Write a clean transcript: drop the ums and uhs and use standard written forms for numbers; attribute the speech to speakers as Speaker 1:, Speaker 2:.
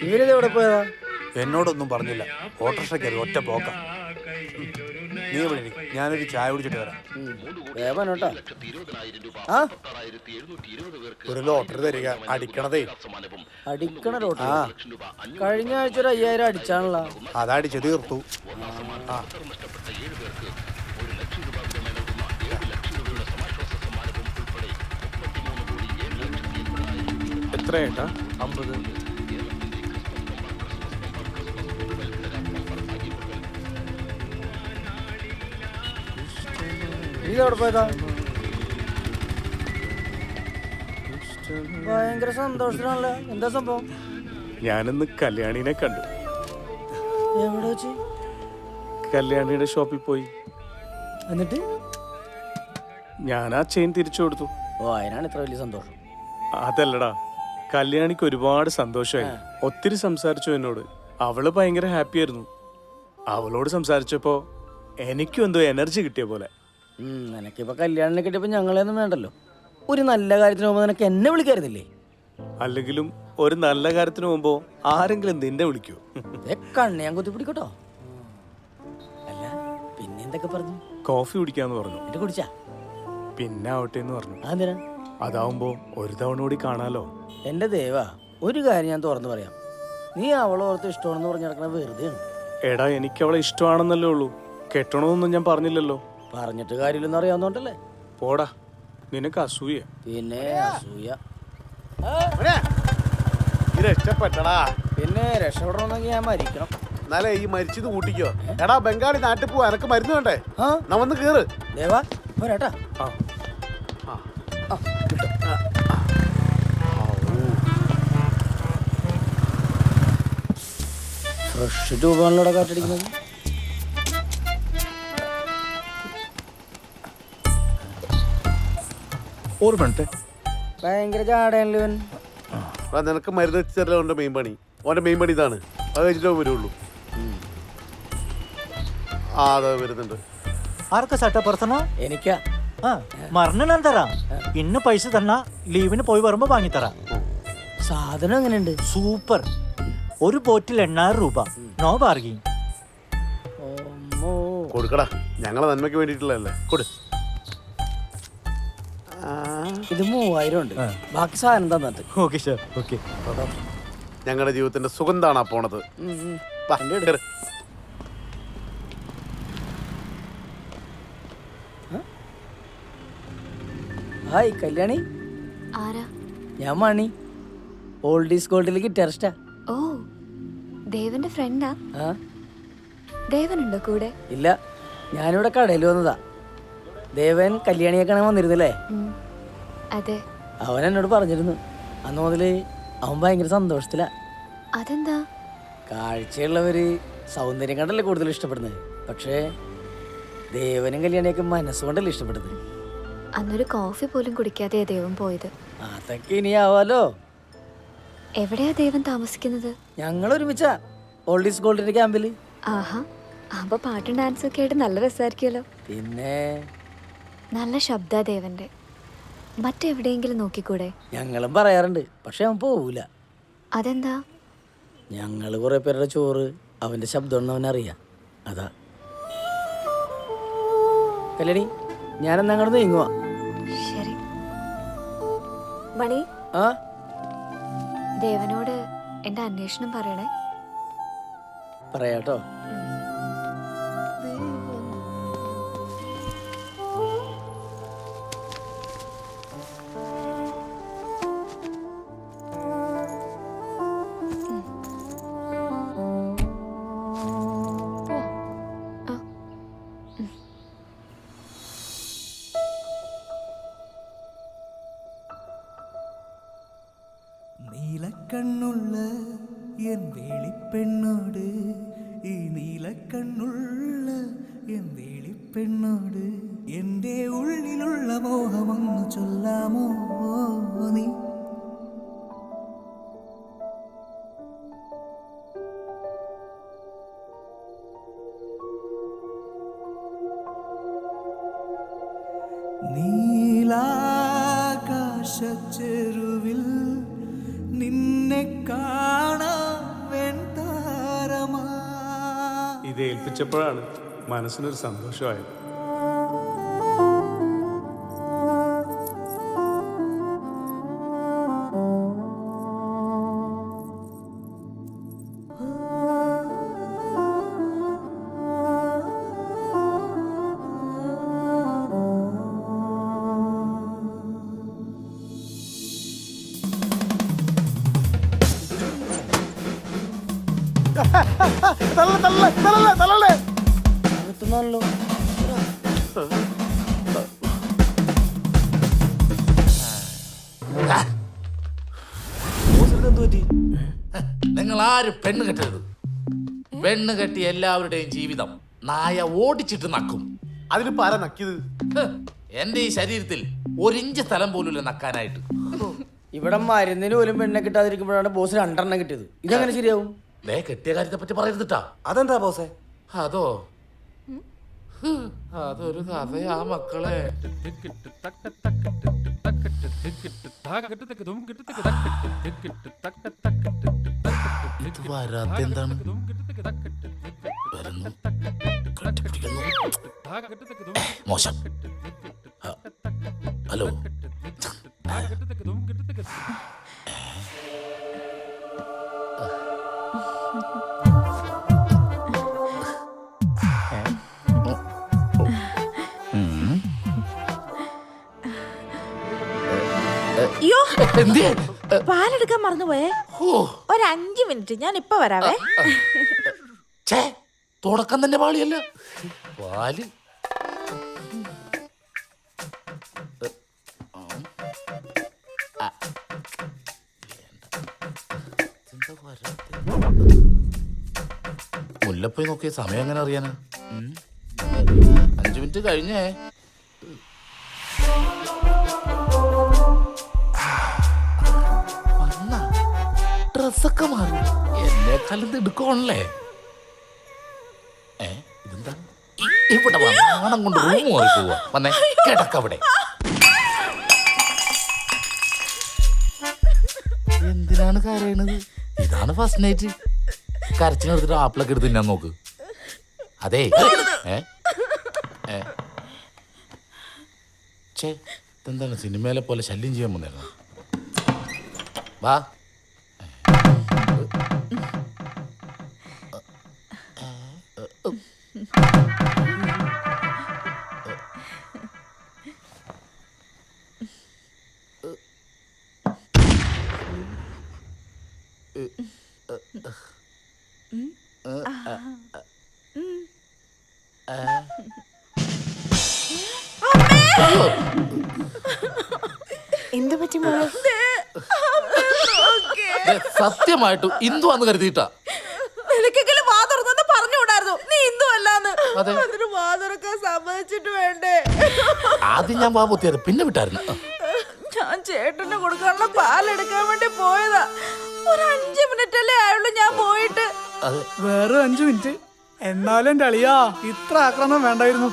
Speaker 1: ഇവരിത് എവിടെ പോയതാ?
Speaker 2: എന്നോടൊന്നും പറഞ്ഞില്ല. ഓട്ടോറിക്ഷയ്ക്ക് ഒറ്റ പോക്ക. നീ എവിടെ? ഞാനൊരു ചായ കുടിച്ചിട്ട് വരാം.
Speaker 1: വേവനോട്ടാ. ആ
Speaker 2: ഒരു ലോട്ടറി തരിക. അടിക്കണതേ.
Speaker 1: അടിക്കണ ലോട്ടറി? കഴിഞ്ഞ ആഴ്ച ഒരു 5000 അടിച്ചാണല്ലോ.
Speaker 2: അതടിച്ച് തീർത്തു. എത്രയായിട്ടാ? 50.
Speaker 1: ഇതെവിടെ പോയതാ? ഭയങ്കര സന്തോഷത്തിനാണല്ലോ. എന്താ സംഭവം?
Speaker 2: ഞാനിന്ന് കല്യാണിനെ കണ്ടു.
Speaker 1: എവിടെ വെച്ച്?
Speaker 2: കല്യാണിയുടെ ഷോപ്പിൽ പോയി.
Speaker 1: എന്നിട്ട്
Speaker 2: ഞാൻ ആ ചെയിൻ തിരിച്ചു കൊടുത്തു.
Speaker 1: ഓ, അതിനാണ് ഇത്ര വലിയ സന്തോഷം.
Speaker 2: അതല്ലടാ, കല്യാണിക്ക് ഒരുപാട് സന്തോഷമായി. ഒത്തിരി സംസാരിച്ചു എന്നോട്. അവള് ഭയങ്കര ഹാപ്പി ആയിരുന്നു. അവളോട് സംസാരിച്ചപ്പോ എനിക്കും എന്തോ എനർജി കിട്ടിയ പോലെ.
Speaker 1: നിനക്കിപ്പോ കല്യാണം കിട്ടിയപ്പോ ഞങ്ങളെയൊന്നും വേണ്ടല്ലോ. ഒരു നല്ല കാര്യത്തിന് പോകുമ്പോ നിനക്ക് എന്നെ വിളിക്കായിരുന്നില്ലേ?
Speaker 2: അല്ലെങ്കിലും ഒരു നല്ല കാര്യത്തിന് പോകുമ്പോ ആരെങ്കിലും നിന്നെ വിളിക്കൂ?
Speaker 1: കണ്ണ് ഞാൻ കുത്തി പിടിക്കട്ടോ. അല്ല, പിന്നെ എന്തൊക്കെ പറഞ്ഞു?
Speaker 2: കോഫി കുടിക്കാന്ന് പറഞ്ഞു.
Speaker 1: എന്നിട്ട് കുടിച്ചാ?
Speaker 2: പിന്നെ ആവട്ടെ എന്ന് പറഞ്ഞു.
Speaker 1: അതെന്തിനാ?
Speaker 2: അതാവുമ്പോ ഒരു തവണ കൂടി കാണാലോ.
Speaker 1: എന്റെ ദേവാ, ഒരു കാര്യം ഞാൻ തുറന്നു പറയാം. നീ അവളെ ഓർത്ത് ഇഷ്ടമാണെന്ന് പറഞ്ഞു നടക്കണ വെറുതെയാണ്.
Speaker 2: എടാ, എനിക്ക് അവളെ ഇഷ്ടമാണെന്നല്ലേ ഉള്ളൂ. കെട്ടണമെന്നൊന്നും ഞാൻ പറഞ്ഞില്ലല്ലോ.
Speaker 1: പറഞ്ഞിട്ട് കാര്യമില്ലെന്ന് അറിയാവുന്നോണ്ടല്ലേ.
Speaker 2: പോടാ, നിനക്ക് അസൂയ.
Speaker 1: പിന്നെ അസൂയ.
Speaker 2: രക്ഷപ്പെട്ടടാ.
Speaker 1: പിന്നെ രക്ഷപ്പെടണമെന്നെങ്കിൽ ഞാൻ മരിക്കണം.
Speaker 2: എന്നാലേ ഈ മരിച്ചത് കൂട്ടിക്കോ. എടാ, ബംഗാളി നാട്ടിൽ പോവാ. എനക്ക് മരുന്ന് വേണ്ടേ? വന്ന് കേറ്.
Speaker 1: ദേവാ, പോരാട്ടാ. ഫ്രഷ് രൂപങ്ങളിലൂടെ കാറ്റടിക്കുന്നത്. ഭയങ്കര ചാടയല്ലോ ഇവൻ.
Speaker 2: നിനക്ക് മരുന്ന് വെച്ചല്ലോ ഓന്റെ മെയിൻ പണി. ഓന്റെ മെയിൻ പണി ഇതാണ്. അത് കഴിച്ചിട്ടേ വരുള്ളൂ. അതെ, വരുന്നുണ്ട്.
Speaker 3: ആർക്കാ സട്ട പെർസണോ?
Speaker 1: എനിക്കാ.
Speaker 3: മറന്നു ഞാൻ തരാം. ഇന്ന് പൈസ തന്നാ ലീവിന് പോയി വരുമ്പോ വാങ്ങിത്തരാം.
Speaker 1: സാധനം എങ്ങനെയുണ്ട്?
Speaker 3: സൂപ്പർ. ഒരു ബോട്ടിൽ 8000 രൂപ. നോ ബാർഗിങ്.
Speaker 2: കൊടുക്കടാ, ഞങ്ങളെ നന്മയ്ക്ക് വേണ്ടിയിട്ടുള്ളതല്ലേ. കൊടു.
Speaker 1: ഇത് 3000 ഉണ്ട്. ബാക്കി സാധനം തന്നിട്ട്.
Speaker 3: Okay sir. ഓക്കെ.
Speaker 2: ഞങ്ങളുടെ ജീവിതത്തിന്റെ സുഗന്ധാണ് പോണത്.
Speaker 1: ഹായ് കല്യാണി.
Speaker 4: ആരാ?
Speaker 1: ഞാൻ മണി, ഓൾഡീസ് ഗോൾഡിലെ ഗിറ്റാറിസ്റ്റാ.
Speaker 4: ഓ, ദേവന്റെ ഫ്രണ്ടാ? ദേവനുണ്ടോ കൂടെ?
Speaker 1: ഇല്ല, ഞാനിവിടെ കടയിൽ വന്നതാ. ദേവൻ കല്യാണിയെ കാണാൻ വന്നിരുന്നില്ലേ?
Speaker 4: അതെ.
Speaker 1: അവൻ എന്നോട് പറഞ്ഞിരുന്നു. അന്ന് മുതല് അവൻ ഭയങ്കര സന്തോഷത്തിലാ.
Speaker 4: അതെന്താ?
Speaker 1: കാഴ്ചയുള്ളവര് സൗന്ദര്യം കണ്ടല്ലേ കൂടുതൽ ഇഷ്ടപ്പെടുന്നത്. പക്ഷേ ദേവനും കല്യാണിയൊക്കെ മനസ്സുകൊണ്ടല്ലേ ഇഷ്ടപ്പെടുന്നത്.
Speaker 4: അന്നൊരു കോഫി പോലും കുടിക്കാതെ ദേവൻ പോയത്.
Speaker 1: അതൊക്കെ ഇനിയാവാലോ.
Speaker 4: എവിടെയാ ദേവൻ താമസിക്കുന്നത്?
Speaker 1: ഞങ്ങൾ ഒരുമിച്ചാ ഓൾഡീസ് ഗോൾഡിന്റെ ക്യാമ്പില്.
Speaker 4: ആഹാ, അപ്പൊ പാട്ടും ഡാൻസും ഒക്കെ ആയിട്ട് നല്ല രസമായിരിക്കുമല്ലോ.
Speaker 1: പിന്നെ
Speaker 4: നല്ല ശബ്ദാ ദേവന്റെ. മറ്റെവിടെയെങ്കിലും നോക്കിക്കൂടെ?
Speaker 1: ഞങ്ങളും പറയാറുണ്ട്, പക്ഷെ അവൻ പോവൂല.
Speaker 4: അതെന്താ?
Speaker 1: ഞങ്ങള് കുറെ പേരുടെ ചോറ് അവന്റെ ശബ്ദം അവനറിയാം. അതാ. കല്യാണി, ഞാനെന്നാ അങ്ങോട്ട് നീങ്ങുവാ.
Speaker 4: ശരി. മണി, ദേവനോട് എന്റെ അന്വേഷണം പറയണേ.
Speaker 1: പറയാട്ടോ.
Speaker 5: നീലക്കണ്ണുള്ള എൻ വേളിപ്പെണ്ണോട്, ഈ നീലക്കണ്ണുള്ള എൻ വേളിപ്പെണ്ണോട് എൻ്റെ ഉള്ളിലുള്ള മോഹമൊന്നു ചൊല്ലാമോ നീ? നീലാകാശ ആകാശച്ചെരുവിൽ നിന്നെ കാണാൻ വെൺതാരമാ.
Speaker 2: ഇത് ഏൽപ്പിച്ചപ്പോഴാണ് മനസ്സിനൊരു സന്തോഷമായത്.
Speaker 1: എത്തുന്നാണല്ലോ.
Speaker 6: നിങ്ങൾ ആരും പെണ്ണ് കെട്ടരുത്. പെണ്ണ് കെട്ടി എല്ലാവരുടെയും ജീവിതം നായ ഓടിച്ചിട്ട് നക്കും.
Speaker 7: അതിലിപ്പോ ആരാ നക്കിയത്?
Speaker 6: എന്റെ ഈ ശരീരത്തിൽ ഒരിഞ്ച് സ്ഥലം പോലുമില്ല നക്കാനായിട്ട്.
Speaker 1: ഇവിടെ മരുന്നിന് പോലും പെണ്ണെ കിട്ടാതിരിക്കുമ്പോഴാണ് ബോസ് 2 കിട്ടിയത്. ഇതെങ്ങനെ ശരിയാവും?
Speaker 6: ദേ കെട്ടിയ കാര്യത്തെ പറ്റി പറയരുതിട്ടാ.
Speaker 7: അതെന്താ ബോസേ?
Speaker 6: അതോ അതൊരു കഥയാ മക്കളെ. ഇത് വരാത്ത എന്താണ്? വരുന്നു, കെട്ടിപ്പിടിക്കുന്നു. മോശം. ഹലോ,
Speaker 8: അയ്യോ,
Speaker 6: എന്തിയെ?
Speaker 8: പാലെടുക്കാൻ മറന്നുപോയേ. ഒരു 5 മിനിറ്റ്, ഞാൻ ഇപ്പൊ വരാവേ.
Speaker 6: ഛേ, തുടക്കം തന്നെ പാളിയല്ല. പാല് മുല്ലപ്പോയി നോക്കിയ സമയം എങ്ങനെ അറിയാനാ? 5 മിനിറ്റ് കഴിഞ്ഞേ. ഡ്രസ്സൊക്കെ മാറി എന്നെക്കാലം എടുക്കണല്ലേ. ഇതെന്താ ഇവിടെ നാണം കൊണ്ട് റൂം മാറി പോവാ. വന്നേ, കിടക്കവിടെ. എന്തിനാണ് കരയണത്? ഇതാണ് ഫസ്റ്റ് നൈറ്റ്. കരച്ചിനെടുത്തിട്ട് ആപ്പിളൊക്കെ എടുത്ത് തിന്നാൻ നോക്ക്. അതെ ചേ, ഇതെന്താണ് സിനിമയിലെ പോലെ ശല്യം ചെയ്യാൻ വന്നേക്കണം. വാ.
Speaker 8: എന്ത് പറ്റി മോളെ?
Speaker 6: സത്യമായിട്ടും ഇന്ദുവാന്ന് കരുതിയിട്ടാ.
Speaker 8: നിനക്കെങ്കിലും വാ തുറന്നു പറഞ്ഞുകൂടായിരുന്നു നീ ഇന്ദു അല്ലാന്ന്.
Speaker 6: അതെ.
Speaker 8: അതിന് വാ തുറക്കാൻ സമ്മതിച്ചിട്ട് വേണ്ടേ?
Speaker 6: ആദ്യം ഞാൻ വാ പൊത്തിയത്, പിന്നെ വിട്ടായിരുന്നു.
Speaker 8: ഞാൻ ചേട്ടന് കൊടുക്കാനുള്ള പാലെടുക്കാൻ വേണ്ടി പോയതാ. ഒരു 5 മിനിറ്റ് അല്ലേ ആയുള്ളൂ ഞാൻ പോയിട്ട്.
Speaker 6: അതെ,
Speaker 7: വേറെ 5 മിനിറ്റ്. എന്നാലും എന്റെ അളിയാ, ഇത്ര ആക്രമണം വേണ്ടായിരുന്നു.